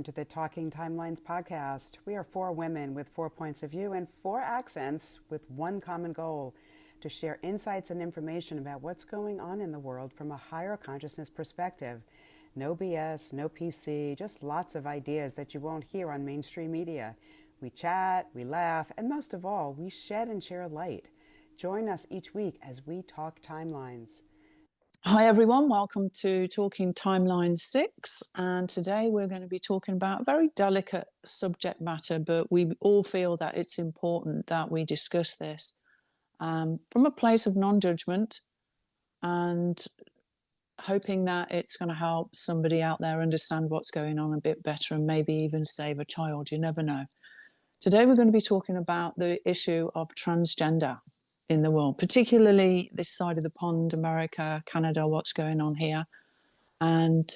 to the Talking Timelines podcast. We are four women with 4 points of view and four accents with one common goal: to share insights and information about what's going on in the world from a higher consciousness perspective. No BS, no PC, just lots of ideas that you won't hear on mainstream media. We chat, we laugh, and most of all, we shed and share light. Join us each week as we talk timelines. Hi everyone, welcome to Talking Timeline 6, and today we're going to be talking about a very delicate subject matter, but we all feel that it's important that we discuss this from a place of non-judgment and hoping that it's going to help somebody out there understand what's going on a bit better and maybe even save a child. You never know. Today we're going to be talking about the issue of transgender in the world, particularly this side of the pond, America, Canada, what's going on here. And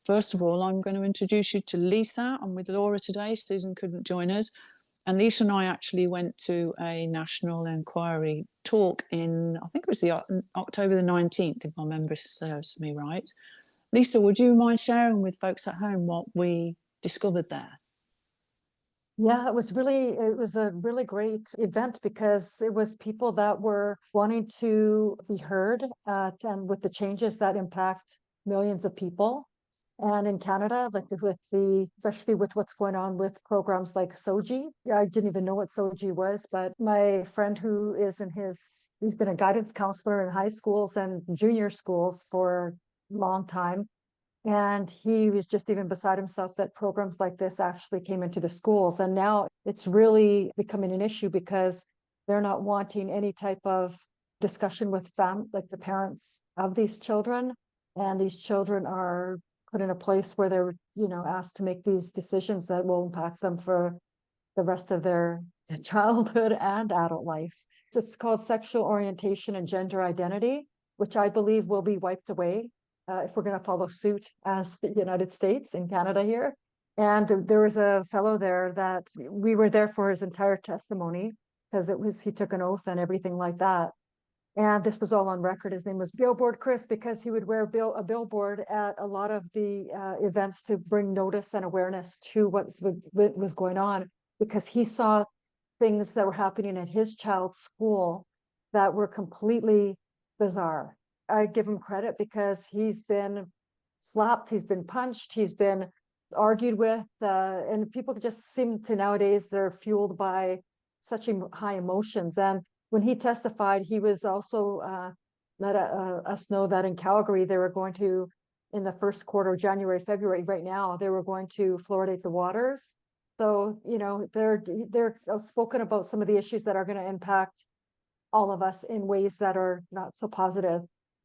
first of all, I'm going to introduce you to Lisa. I'm with Laura today. Susan couldn't join us. And Lisa and I actually went to a national inquiry talk in, I think it was October the 19th, if my memory serves me right. Lisa, would you mind sharing with folks at home what we discovered there? Yeah, it was a really great event because it was people that were wanting to be heard and with the changes that impact millions of people. And in Canada, like especially with what's going on with programs like SOGI. I didn't even know what SOGI was, but my friend he's been a guidance counselor in high schools and junior schools for a long time. And he was just even beside himself that programs like this actually came into the schools. And now it's really becoming an issue because they're not wanting any type of discussion with like the parents of these children. And these children are put in a place where they're, asked to make these decisions that will impact them for the rest of their childhood and adult life. It's called sexual orientation and gender identity, which I believe will be wiped away if we're going to follow suit as the United States and Canada here. And there was a fellow there that we were there for his entire testimony because he took an oath and everything like that. And this was all on record. His name was Billboard Chris because he would wear a billboard at a lot of the events to bring notice and awareness to what was going on, because he saw things that were happening at his child's school that were completely bizarre. I give him credit because he's been slapped, he's been punched, he's been argued with, and people just seem to nowadays, they're fueled by such high emotions. And when he testified, he was also let us know that in Calgary, they were going to, in the first quarter, January, February, right now, they were going to fluoridate the waters. So, they're spoken about some of the issues that are going to impact all of us in ways that are not so positive.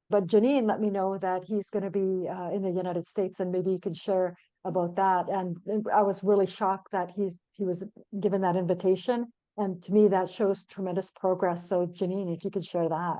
But Janine let me know that he's going to be in the United States, and maybe you could share about that. And I was really shocked that he was given that invitation. And to me, that shows tremendous progress. So Janine, if you could share that.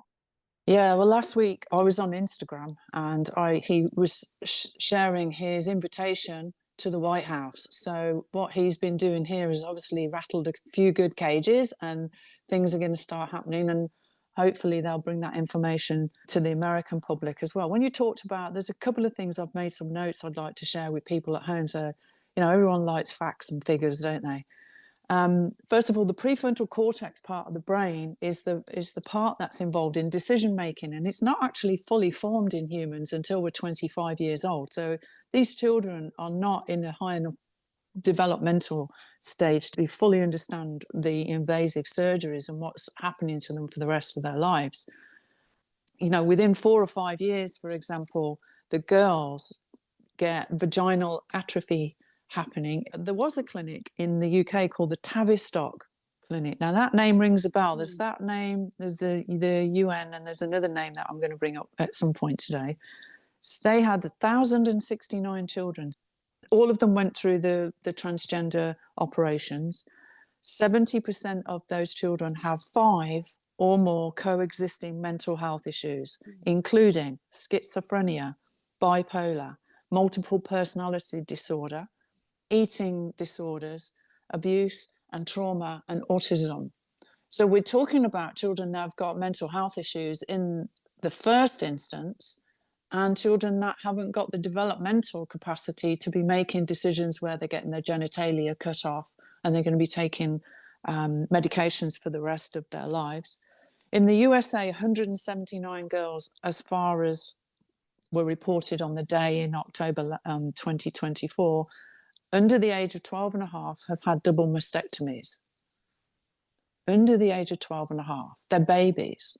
Yeah, well, last week I was on Instagram and he was sharing his invitation to the White House. So what he's been doing here is obviously rattled a few good cages, and things are going to start happening. And hopefully they'll bring that information to the American public as well. When you talked about, there's a couple of things, I've made some notes I'd like to share with people at home. So, everyone likes facts and figures, don't they? First of all, the prefrontal cortex part of the brain is the part that's involved in decision making, and it's not actually fully formed in humans until we're 25 years old. So these children are not in a high enough developmental stage to fully understand the invasive surgeries and what's happening to them for the rest of their lives. Within 4 or 5 years, for example, the girls get vaginal atrophy happening. There was a clinic in the UK called the Tavistock Clinic. Now that name rings a bell. There's that name, there's the UN, and there's another name that I'm going to bring up at some point today. So they had 1,069 children. All of them went through the transgender operations. 70% of those children have 5 or more coexisting mental health issues, including schizophrenia, bipolar, multiple personality disorder, eating disorders, abuse and trauma, and autism. So we're talking about children that have got mental health issues in the first instance, and children that haven't got the developmental capacity to be making decisions where they're getting their genitalia cut off and they're going to be taking medications for the rest of their lives. In the USA, 179 girls, as far as were reported on the day in October 2024, under the age of 12 and a half have had double mastectomies. Under the age of 12 and a half, they're babies.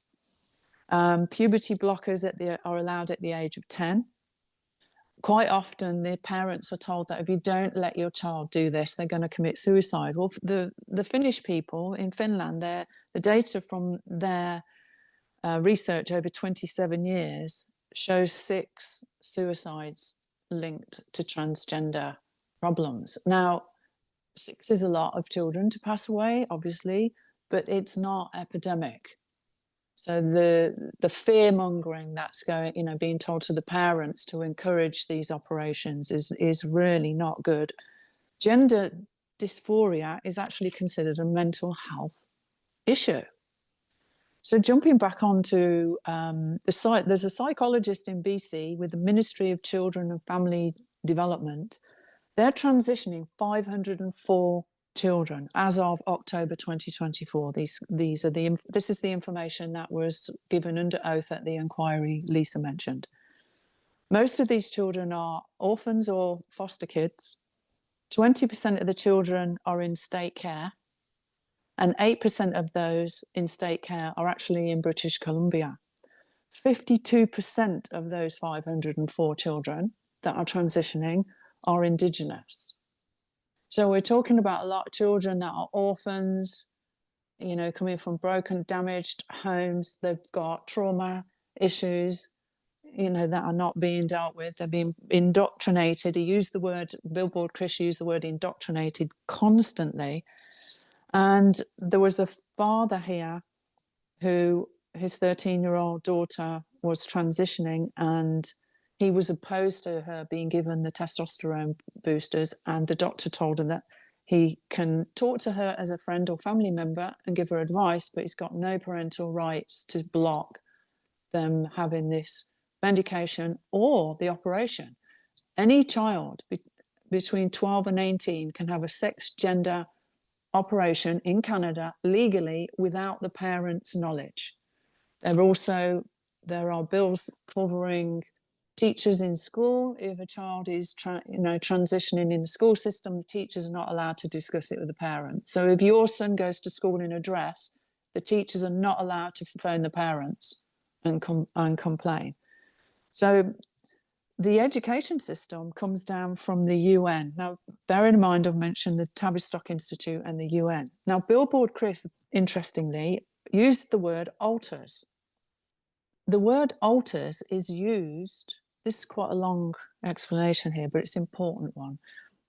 Puberty blockers are allowed at the age of 10. Quite often, the parents are told that if you don't let your child do this, they're going to commit suicide. Well, the Finnish people in Finland, the data from their research over 27 years shows 6 suicides linked to transgender problems. Now, 6 is a lot of children to pass away, obviously, but it's not epidemic. So the fear mongering that's going, being told to the parents to encourage these operations is really not good. Gender dysphoria is actually considered a mental health issue. So jumping back onto the site, there's a psychologist in BC with the Ministry of Children and Family Development. They're transitioning 504 children as of October 2024. This is the information that was given under oath at the inquiry Lisa mentioned. Most of these children are orphans or foster kids. 20% of the children are in state care, and 8% of those in state care are actually in British Columbia. 52% of those 504 children that are transitioning are Indigenous. So we're talking about a lot of children that are orphans, coming from broken, damaged homes. They've got trauma issues, that are not being dealt with. They're being indoctrinated. Billboard Chris used the word indoctrinated constantly. And there was a father here who his 13-year-old daughter was transitioning, and he was opposed to her being given the testosterone boosters, and the doctor told her that he can talk to her as a friend or family member and give her advice, but he's got no parental rights to block them having this medication or the operation. Any child between 12 and 18 can have a sex gender operation in Canada legally without the parents' knowledge. There are bills covering teachers in school. If a child is transitioning in the school system, the teachers are not allowed to discuss it with the parents. So if your son goes to school in a dress, the teachers are not allowed to phone the parents and complain. So the education system comes down from the UN. Now, bear in mind, I've mentioned the Tavistock Institute and the UN. Now, Billboard Chris, interestingly, used the word alters. The word alters is used, this is quite a long explanation here, but it's an important one.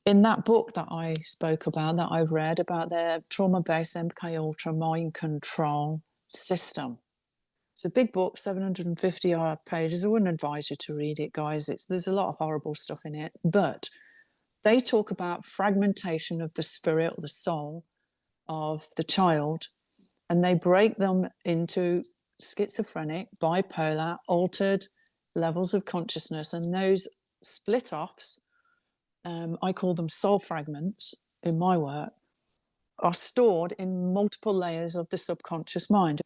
In that book that I spoke about, that I've read about their trauma-based MK Ultra mind control system. It's a big book, 750 pages. I wouldn't advise you to read it, guys. There's a lot of horrible stuff in it. But they talk about fragmentation of the spirit or the soul of the child, and they break them into schizophrenic, bipolar, altered levels of consciousness. And those split-offs, I call them soul fragments in my work, are stored in multiple layers of the subconscious mind.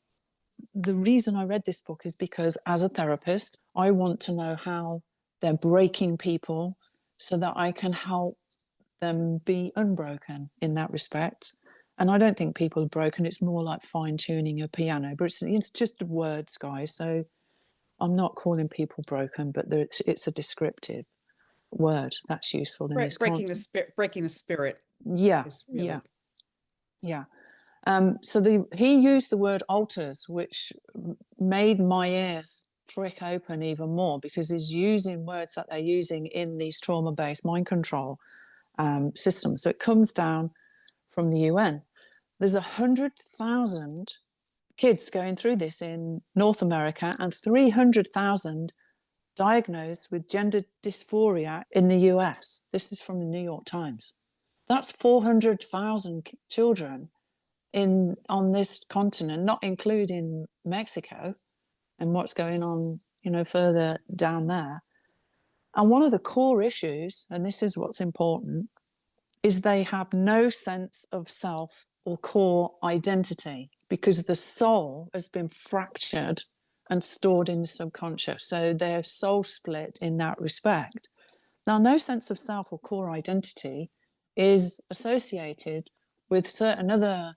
The reason I read this book is because as a therapist, I want to know how they're breaking people so that I can help them be unbroken in that respect. And I don't think people are broken. It's more like fine-tuning a piano, but it's just words, guys. So I'm not calling people broken, but it's a descriptive word that's useful in this breaking context. Breaking the spirit. Yeah, really... yeah. So he used the word alters, which made my ears prick open even more, because he's using words that they're using in these trauma-based mind control systems. So it comes down from the UN. There's 100,000 kids going through this in North America and 300,000 diagnosed with gender dysphoria in the US. This is from the New York Times. That's 400,000 children on this continent, not including Mexico and what's going on, further down there. And one of the core issues, and this is what's important, is they have no sense of self or core identity because the soul has been fractured and stored in the subconscious. So they're soul split in that respect. Now, no sense of self or core identity is associated with certain other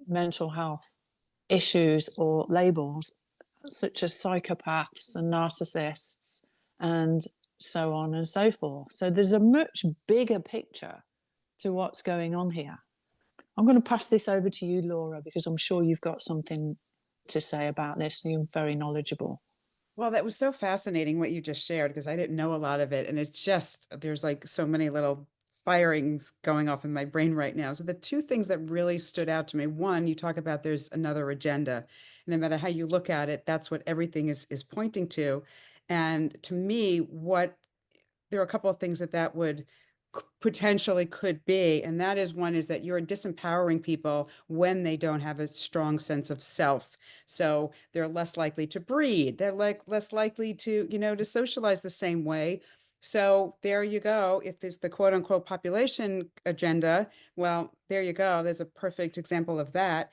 mental health issues or labels, such as psychopaths and narcissists and so on and so forth. So there's a much bigger picture to what's going on here. I'm going to pass this over to you, Laura, because I'm sure you've got something to say about this and you're very knowledgeable. Well, that was so fascinating what you just shared because I didn't know a lot of it. And it's just, there's like so many little firings going off in my brain right now. So the two things that really stood out to me, one, you talk about there's another agenda. And no matter how you look at it, that's what everything is pointing to. And to me, there are a couple of things that would potentially could be, and that is one is that you're disempowering people when they don't have a strong sense of self, so they're less likely to breed, they're like less likely to to socialize the same way. So there you go. If there's the quote unquote population agenda, well, there you go, there's a perfect example of that.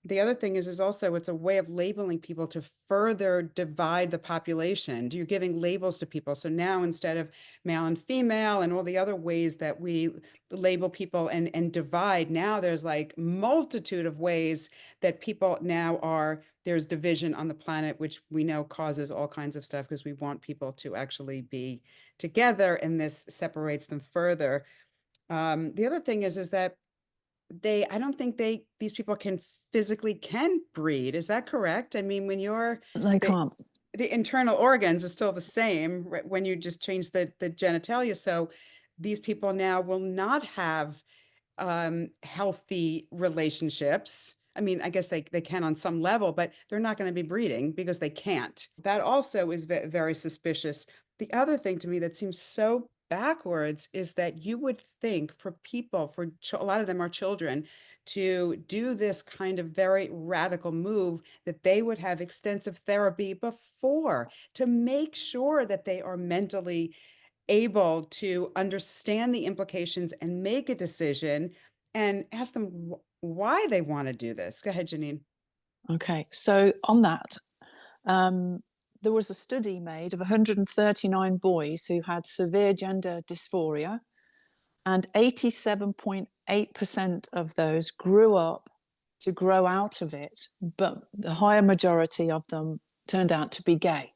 The other thing is also it's a way of labeling people to further divide the population. You're giving labels to people. So now instead of male and female and all the other ways that we label people and divide, now there's like multitude of ways that people now there's division on the planet, which we know causes all kinds of stuff because we want people to actually be together, and this separates them further. The other thing is that I don't think these people physically can breed. Is that correct? I mean, when They the, can't. the internal organs are still the same when you just change the genitalia. So these people now will not have healthy relationships. I mean, I guess they can on some level, but they're not going to be breeding because they can't. That also is very suspicious. The other thing to me that seems so backwards is that you would think for people, a lot of them are children, to do this kind of very radical move, that they would have extensive therapy before to make sure that they are mentally able to understand the implications and make a decision, and ask them why they want to do this. Go ahead, Janine. Okay, so on that, there was a study made of 139 boys who had severe gender dysphoria, and 87.8% of those grew up to grow out of it, but the higher majority of them turned out to be gay.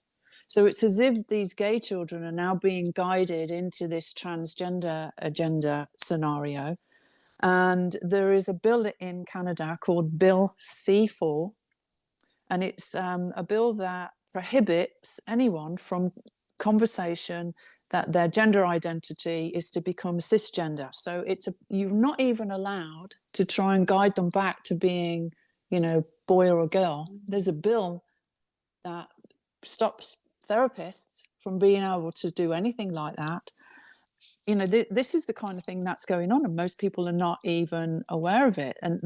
So it's as if these gay children are now being guided into this transgender agenda scenario. And there is a bill in Canada called Bill C4, and it's a bill that prohibits anyone from conversation that their gender identity is to become cisgender. So you're not even allowed to try and guide them back to being, boy or a girl. There's a bill that stops therapists from being able to do anything like that. This is the kind of thing that's going on, and most people are not even aware of it. And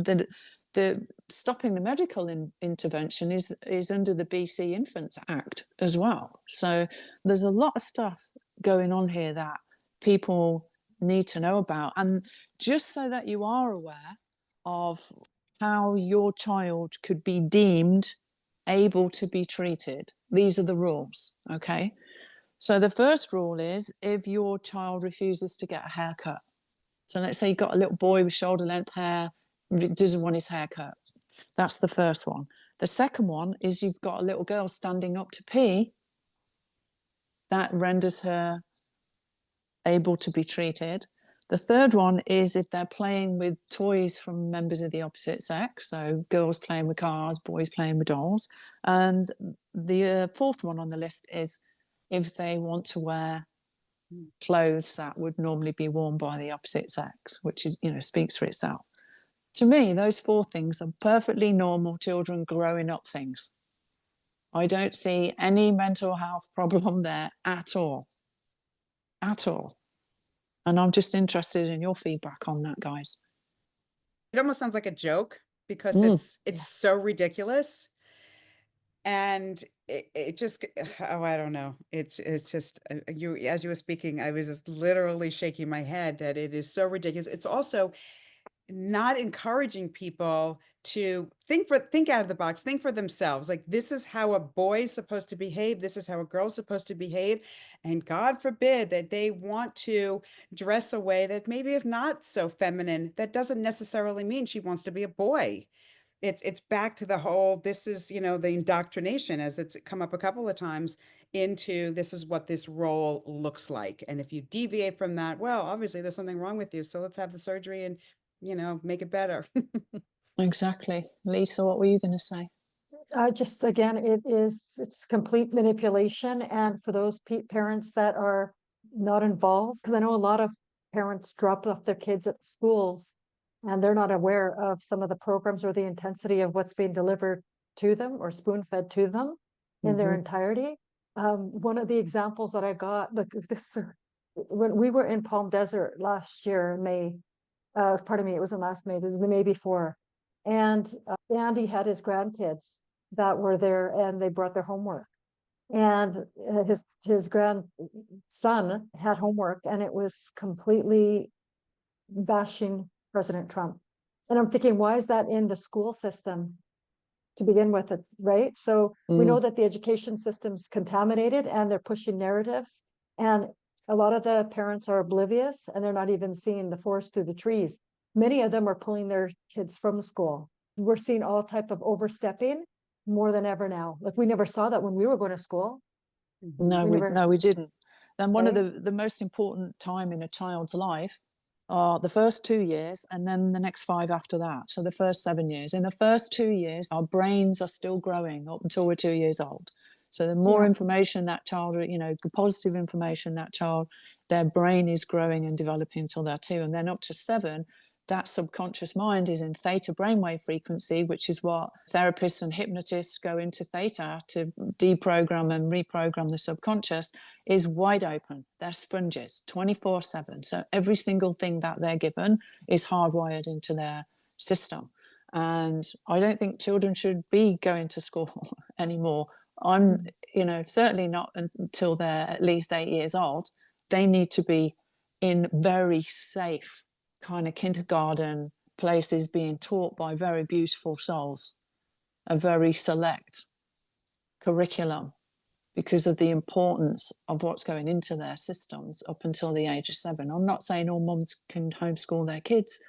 the stopping the medical intervention is under the BC Infants Act as well. So there's a lot of stuff going on here that people need to know about. And just so that you are aware of how your child could be deemed able to be treated, these are the rules, okay? So the first rule is if your child refuses to get a haircut. So let's say you've got a little boy with shoulder length hair, doesn't want his hair cut. That's the first one. The second one is you've got a little girl standing up to pee. That renders her able to be treated. The third one is if they're playing with toys from members of the opposite sex. So girls playing with cars, boys playing with dolls. And the fourth one on the list is if they want to wear clothes that would normally be worn by the opposite sex, which is, speaks for itself. To me, those four things are perfectly normal children growing up things. I don't see any mental health problem there at all. At all. And I'm just interested in your feedback on that, guys. It almost sounds like a joke because Yeah. it's so ridiculous. And it just, oh, I don't know. It's just, as you were speaking, I was just literally shaking my head that it is so ridiculous. It's also not encouraging people to think out of the box, think for themselves. Like, this is how a boy's supposed to behave, this is how a girl's supposed to behave, and God forbid that they want to dress a way that maybe is not so feminine. That doesn't necessarily mean she wants to be a boy. It's back to the whole, this is, the indoctrination, as it's come up a couple of times, into this is what this role looks like. And if you deviate from that, well, obviously there's something wrong with you. So let's have the surgery and, make it better. Exactly. Lisa, what were you going to say? Just again, it's complete manipulation. And for those parents that are not involved, because I know a lot of parents drop off their kids at schools and they're not aware of some of the programs or the intensity of what's being delivered to them or spoon fed to them in their entirety. One of the examples that I got, like this, when we were in Palm Desert last year, in May, pardon me, it wasn't last May, it was the May before. And Andy had his grandkids that were there and they brought their homework. And his grandson had homework and it was completely bashing President Trump. And I'm thinking, why is that in the school system to begin with, it, right? So we know that the education system's contaminated and they're pushing narratives. And a lot of the parents are oblivious and they're not even seeing the forest through the trees. Many of them are pulling their kids from school. We're seeing all type of overstepping more than ever now. Like, we never saw that when we were going to school. No, we didn't. And one of Right? the most important time in a child's life are the first 2 years and then the next 5 after that. So the first 7 years. In the first 2 years, our brains are still growing up until we're 2 years old. So the more Yeah. information that child, the positive information that child, their brain is growing and developing until they're 2. And then up to 7, that subconscious mind is in theta brainwave frequency, which is what therapists and hypnotists go into theta to deprogram and reprogram the subconscious, is wide open. They're sponges 24/7. So every single thing that they're given is hardwired into their system. And I don't think children should be going to school anymore. I'm, certainly not until they're at least 8 years old. They need to be in very safe kind of kindergarten places, being taught by very beautiful souls, a very select curriculum, because of the importance of what's going into their systems up until the age of 7. I'm not saying all mums can homeschool their kids.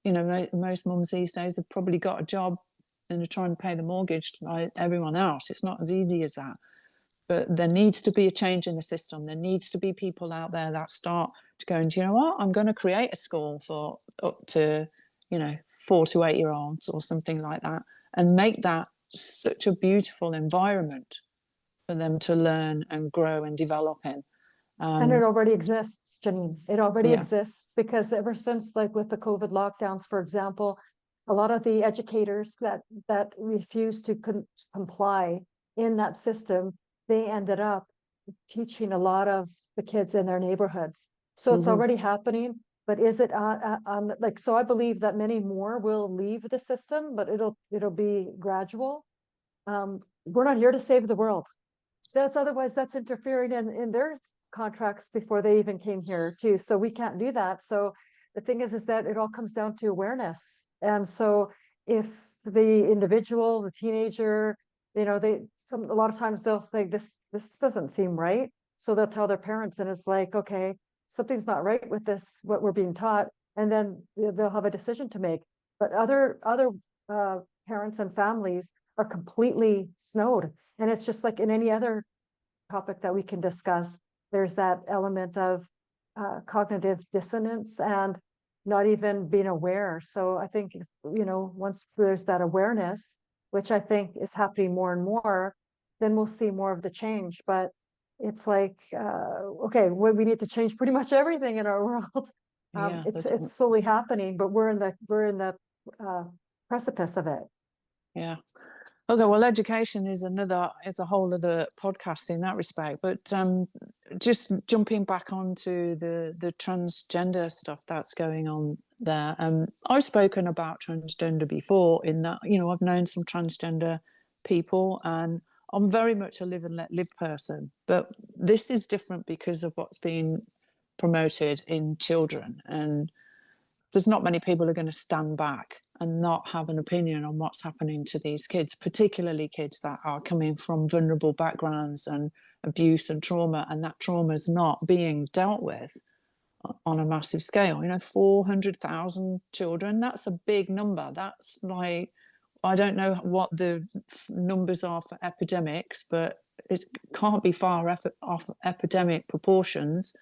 Most mums these days have probably got a job and are trying to pay the mortgage like everyone else. It's not as easy as that. But there needs to be a change in the system. There needs to be people out there that start to go, and do you know what? I'm going to create a school for up to, 4 to 8 year olds or something like that, and make that such a beautiful environment for them to learn and grow and develop in. And it already exists, Janine. It already Yeah. exists, because ever since, like with the COVID lockdowns, for example, a lot of the educators that refused to comply in that system, they ended up teaching a lot of the kids in their neighborhoods. So it's already happening, but is it on like, so I believe that many more will leave the system, but it'll be gradual. We're not here to save the world. That's interfering in their contracts before they even came here too. So we can't do that. So the thing is that it all comes down to awareness. And so if the individual, the teenager, a lot of times they'll say this doesn't seem right. So they'll tell their parents, and it's like, okay, something's not right with this, what we're being taught. And then they'll have a decision to make. But other parents and families are completely snowed. And it's just like in any other topic that we can discuss, there's that element of cognitive dissonance and not even being aware. So I think, once there's that awareness, which I think is happening more and more, then we'll see more of the change. But it's like, okay, we need to change pretty much everything in our world. It's slowly happening, but we're in the precipice of it. Yeah. Okay, well, education is a whole other podcast in that respect. But just jumping back onto the transgender stuff that's going on there. I've spoken about transgender before, in that, I've known some transgender people, and I'm very much a live and let live person, but this is different because of what's being promoted in children. And there's not many people who are going to stand back and not have an opinion on what's happening to these kids, particularly kids that are coming from vulnerable backgrounds and abuse and trauma, and that trauma is not being dealt with on a massive scale. 400,000 children, that's a big number. That's like, I don't know what the numbers are for epidemics, but it can't be far off epidemic proportions.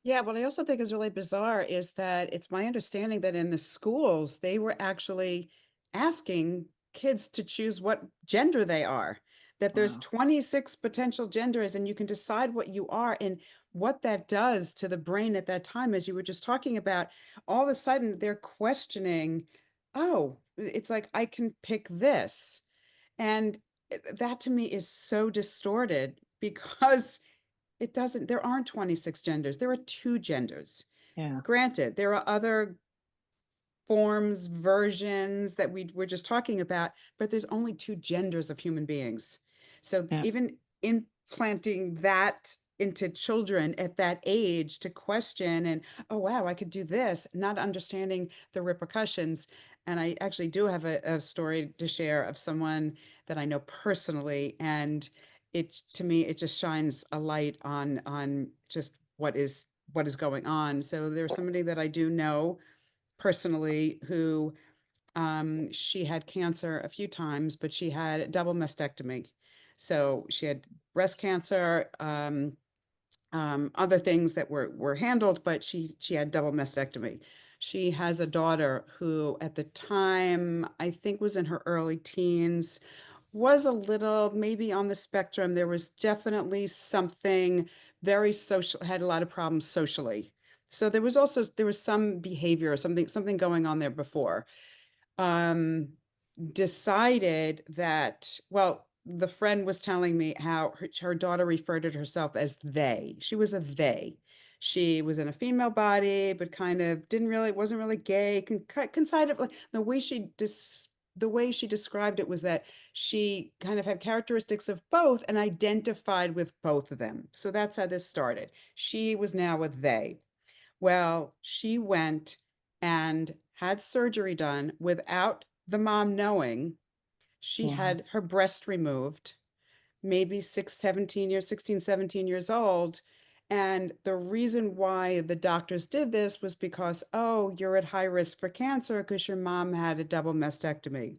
Yeah, what I also think is really bizarre is that it's my understanding that in the schools, they were actually asking kids to choose what gender they are, that there's Wow. 26 potential genders and you can decide what you are. And what that does to the brain at that time, as you were just talking about, all of a sudden they're questioning, oh, it's like I can pick this. And that to me is so distorted because it doesn't, there aren't 26 genders. There are two genders. Yeah. Granted, there are other forms, versions that we were just talking about, but there's only two genders of human beings. So Yeah. even implanting that into children at that age to question and, oh, wow, I could do this, not understanding the repercussions. And I actually do have a story to share of someone that I know personally. And it, to me, it just shines a light on just what is going on. So there's somebody that I do know personally who she had cancer a few times, but she had a double mastectomy. So she had breast cancer, other things that were handled, but she had double mastectomy. She has a daughter who, at the time, I think was in her early teens, was a little maybe on the spectrum. There was definitely something very social, had a lot of problems socially. So there was some behavior, something going on there before. Um, Decided that, well, the friend was telling me how her daughter referred to herself as they. She was a they. She was in a female body, but kind of didn't really, wasn't really gay. Kind of like the way she described it was that she kind of had characteristics of both and identified with both of them. So that's how this started. She was now a they. Well, she went and had surgery done without the mom knowing. She Wow. had her breast removed, maybe 16, 17 years old. And the reason why the doctors did this was because, oh, you're at high risk for cancer because your mom had a double mastectomy.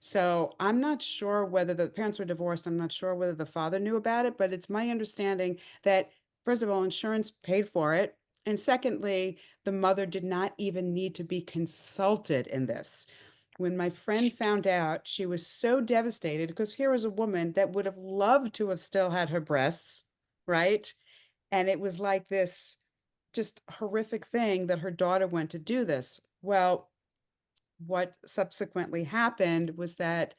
So I'm not sure whether the parents were divorced. I'm not sure whether the father knew about it, but it's my understanding that, first of all, insurance paid for it. And secondly, the mother did not even need to be consulted in this. When my friend found out, she was so devastated because here was a woman that would have loved to have still had her breasts, right? And it was like this just horrific thing that her daughter went to do this. Well, what subsequently happened was that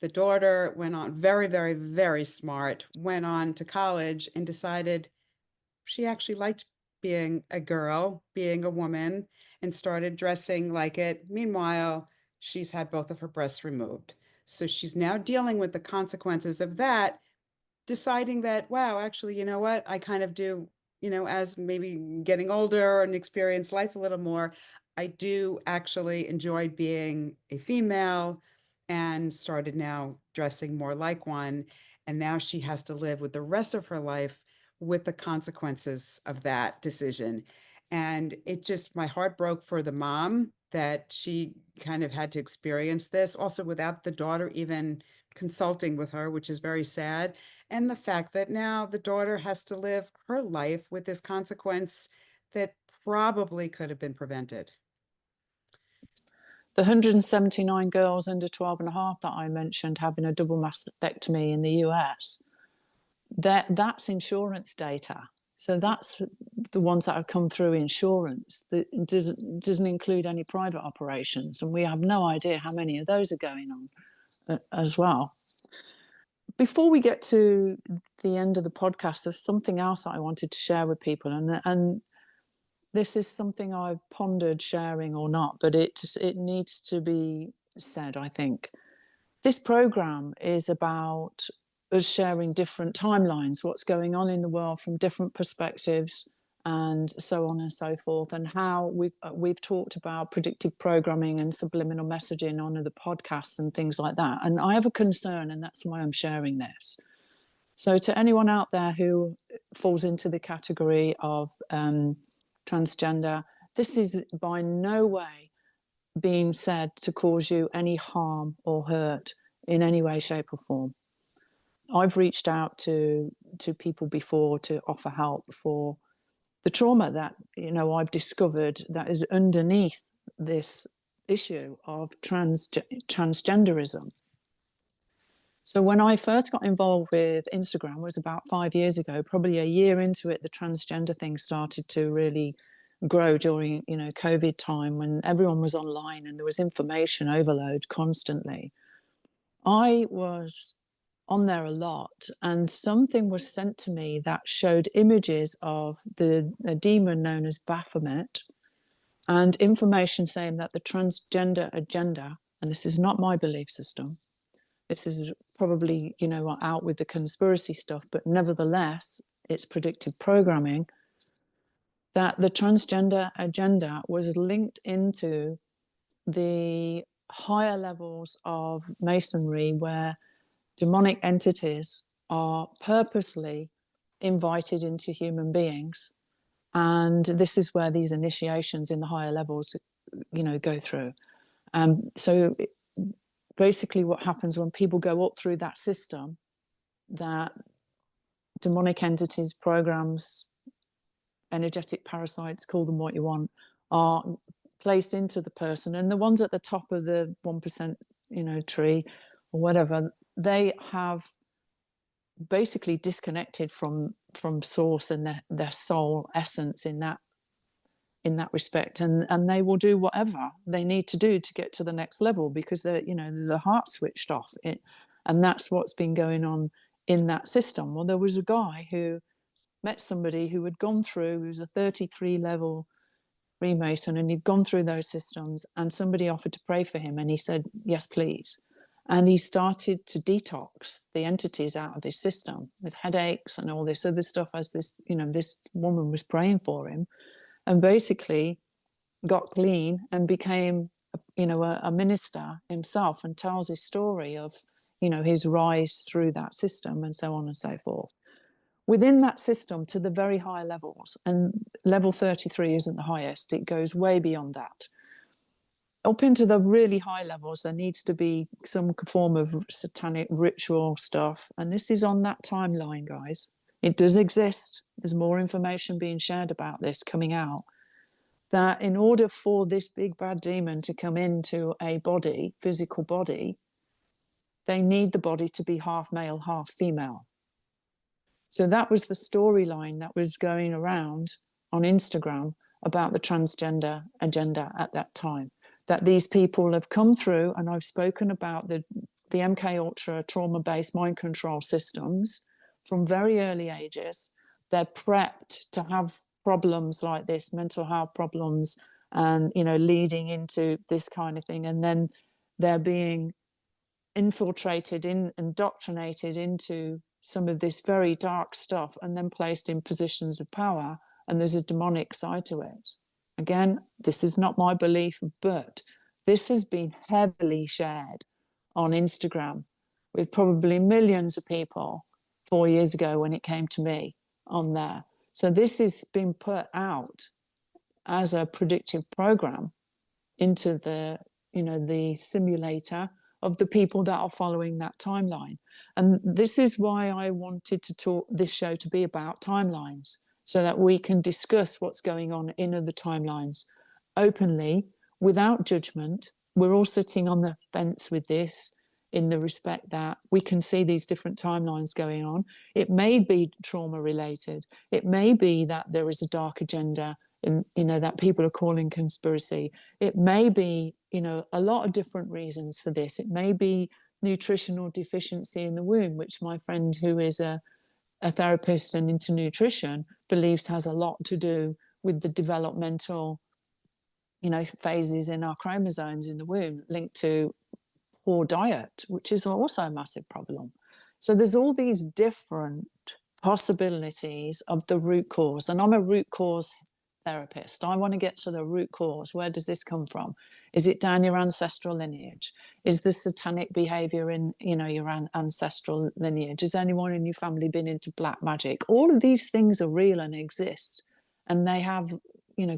the daughter went on very, very, very smart, went on to college and decided she actually liked being a girl, being a woman, and started dressing like it. Meanwhile, she's had both of her breasts removed. So she's now dealing with the consequences of that, deciding that, wow, actually, you know what? I kind of do, as maybe getting older and experience life a little more, I do actually enjoy being a female and started now dressing more like one. And now she has to live with the rest of her life with the consequences of that decision. And it just, my heart broke for the mom that she kind of had to experience this, also without the daughter even consulting with her, which is very sad. And the fact that now the daughter has to live her life with this consequence that probably could have been prevented. The 179 girls under 12 and a half that I mentioned having a double mastectomy in the US, that's insurance data. So that's the ones that have come through insurance. That doesn't include any private operations, and we have no idea how many of those are going on as well. Before we get to the end of the podcast, there's something else that I wanted to share with people, and this is something I've pondered sharing or not, but it needs to be said, I think. This program is about us sharing different timelines, what's going on in the world from different perspectives, and so on and so forth, and how we've talked about predictive programming and subliminal messaging on the podcasts and things like that. And I have a concern, and that's why I'm sharing this. So to anyone out there who falls into the category of transgender, this is by no way being said to cause you any harm or hurt in any way, shape or form. I've reached out to people before to offer help for the trauma that, you know, I've discovered that is underneath this issue of transgenderism. So when I first got involved with Instagram was about 5 years ago. Probably a year into it, the transgender thing started to really grow during, you know, COVID time, when everyone was online and there was information overload constantly. I was on there a lot, and something was sent to me that showed images of a demon known as Baphomet, and information saying that the transgender agenda, and this is not my belief system, this is probably, you know, out with the conspiracy stuff, but nevertheless, it's predictive programming, that the transgender agenda was linked into the higher levels of masonry, where demonic entities are purposely invited into human beings. And this is where these initiations in the higher levels, you know, go through. So basically what happens when people go up through that system, that demonic entities, programs, energetic parasites, call them what you want, are placed into the person. And the ones at the top of the 1%, you know, tree or whatever, they have basically disconnected from source and their soul essence in that respect, and they will do whatever they need to do to get to the next level, because they're, you know, the heart switched off it. And that's what's been going on in that system. Well, there was a guy who met somebody who had gone through, he was a 33 level Freemason, and he'd gone through those systems, and somebody offered to pray for him, and he said, yes, please. And he started to detox the entities out of his system with headaches and all this other stuff, as this, you know, this woman was praying for him, and basically got clean and became, you know, a minister himself, and tells his story of, you know, his rise through that system and so on and so forth. Within that system, to the very high levels, and level 33 isn't the highest, it goes way beyond that. Up into the really high levels, there needs to be some form of satanic ritual stuff. And this is on that timeline, guys. It does exist. There's more information being shared about this coming out. That in order for this big bad demon to come into a body, physical body, they need the body to be half male, half female. So that was the storyline that was going around on Instagram about the transgender agenda at that time. That these people have come through, and I've spoken about the MK Ultra trauma-based mind control systems from very early ages. They're prepped to have problems like this, mental health problems, and, you know, leading into this kind of thing. And then they're being infiltrated, indoctrinated into some of this very dark stuff, and then placed in positions of power. And there's a demonic side to it. Again, this is not my belief, but this has been heavily shared on Instagram with probably millions of people 4 years ago when it came to me on there. So this has been put out as a predictive program into the, you know, the simulator of the people that are following that timeline. And this is why I wanted to talk this show to be about timelines, so that we can discuss what's going on in other timelines openly, without judgment. We're all sitting on the fence with this, in the respect that we can see these different timelines going on. It may be trauma related. It may be that there is a dark agenda, in, you know, that people are calling conspiracy. It may be, you know, a lot of different reasons for this. It may be nutritional deficiency in the womb, which my friend who is a therapist and into nutrition believes has a lot to do with the developmental, you know, phases in our chromosomes in the womb, linked to poor diet, which is also a massive problem. So there's all these different possibilities of the root cause. And I'm a root cause therapist. I want to get to the root cause. Where does this come from? Is it down your ancestral lineage? Is the satanic behavior in, your ancestral lineage? Has anyone in your family been into black magic? All of these things are real and exist, and they have,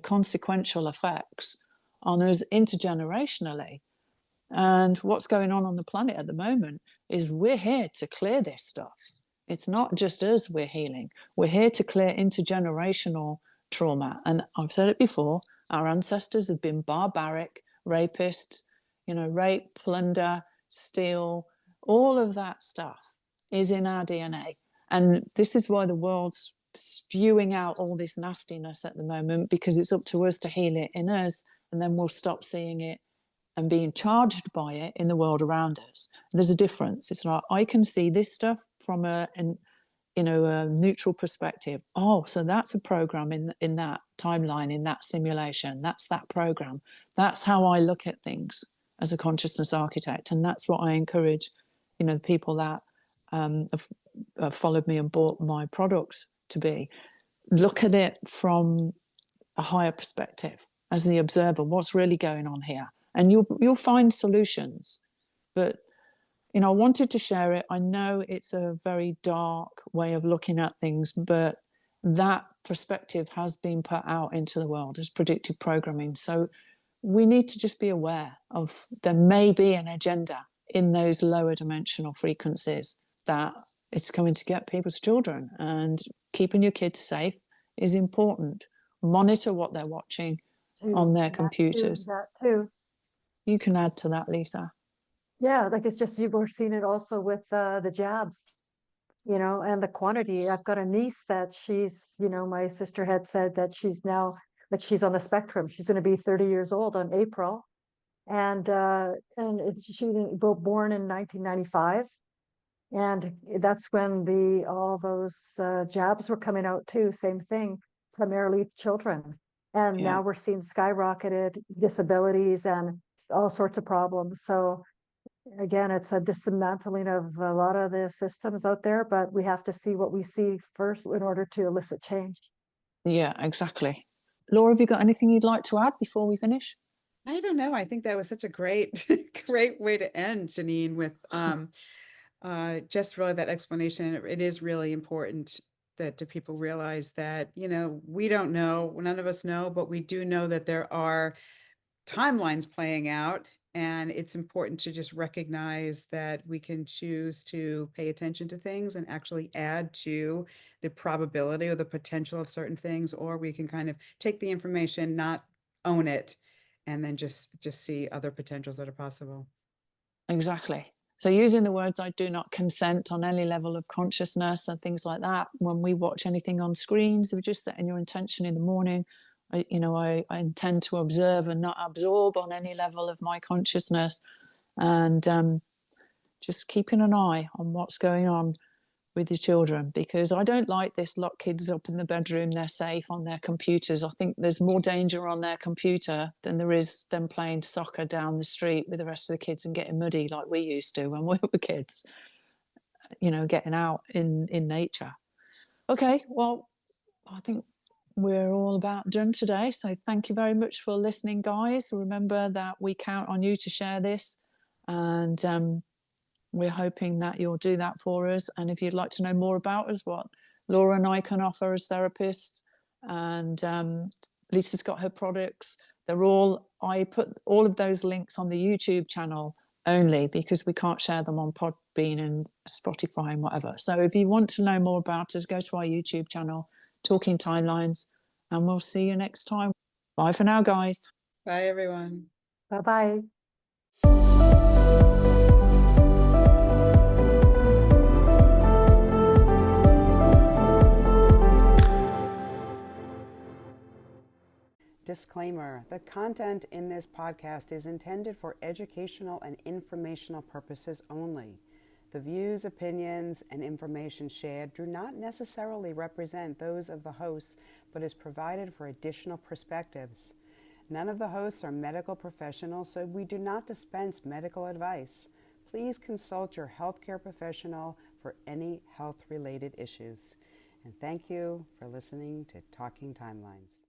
consequential effects on us intergenerationally. And what's going on the planet at the moment is we're here to clear this stuff. It's not just us we're healing. We're here to clear intergenerational trauma. And I've said it before, our ancestors have been barbaric, rapists, rape, plunder, steal, all of that stuff is in our DNA. And this is why the world's spewing out all this nastiness at the moment, because it's up to us to heal it in us, and then we'll stop seeing it and being charged by it in the world around us. There's a difference. It's like, I can see this stuff from a neutral perspective. Oh, so that's a program in that timeline, in that simulation. That's that program. That's how I look at things as a consciousness architect. And that's what I encourage, the people that have followed me and bought my products to be. Look at it from a higher perspective as the observer. What's really going on here? And you'll find solutions. But I wanted to share it. I know it's a very dark way of looking at things, but that perspective has been put out into the world as predictive programming. So we need to just be aware of, there may be an agenda in those lower dimensional frequencies that is coming to get people's children, and keeping your kids safe is important. Monitor what they're watching on their computers. That too. You can add to that, Lisa. Yeah, like it's just, you were seeing it also with the jabs, and the quantity. I've got a niece that she's, my sister had said that she's now, like, she's on the spectrum. She's going to be 30 years old on April. And she was born in 1995. And that's when all those jabs were coming out too. Same thing, primarily children. And now we're seeing skyrocketed disabilities and all sorts of problems. So again, it's a dismantling of a lot of the systems out there, but we have to see what we see first in order to elicit change. Yeah, exactly. Laura, have you got anything you'd like to add before we finish? I don't know. I think that was such a great, great way to end, Janine, with just really that explanation. It is really important that people realize that, we don't know, none of us know, but we do know that there are timelines playing out, and it's important to just recognize that we can choose to pay attention to things and actually add to the probability or the potential of certain things, or we can kind of take the information, not own it, and then just see other potentials that are possible. Exactly. So using the words, I do not consent on any level of consciousness and things like that. When we watch anything on screens, if you're just setting your intention in the morning, I intend to observe and not absorb on any level of my consciousness, and just keeping an eye on what's going on with your children, because I don't like this lock kids up in the bedroom, they're safe on their computers. I think there's more danger on their computer than there is them playing soccer down the street with the rest of the kids and getting muddy like we used to when we were kids, getting out in nature. Okay, well, I think we're all about done today. So thank you very much for listening, guys. Remember that we count on you to share this, and we're hoping that you'll do that for us. And if you'd like to know more about us, what Laura and I can offer as therapists, and Lisa's got her products, I put all of those links on the YouTube channel only, because we can't share them on Podbean and Spotify and whatever. So if you want to know more about us, go to our YouTube channel, Talking Timelines, and we'll see you next time. Bye for now, guys. Bye, everyone. Bye-bye. Disclaimer: the content in this podcast is intended for educational and informational purposes only. The views, opinions, and information shared do not necessarily represent those of the hosts, but is provided for additional perspectives. None of the hosts are medical professionals, so we do not dispense medical advice. please consult your healthcare professional for any health-related issues. And thank you for listening to Talking Timelines.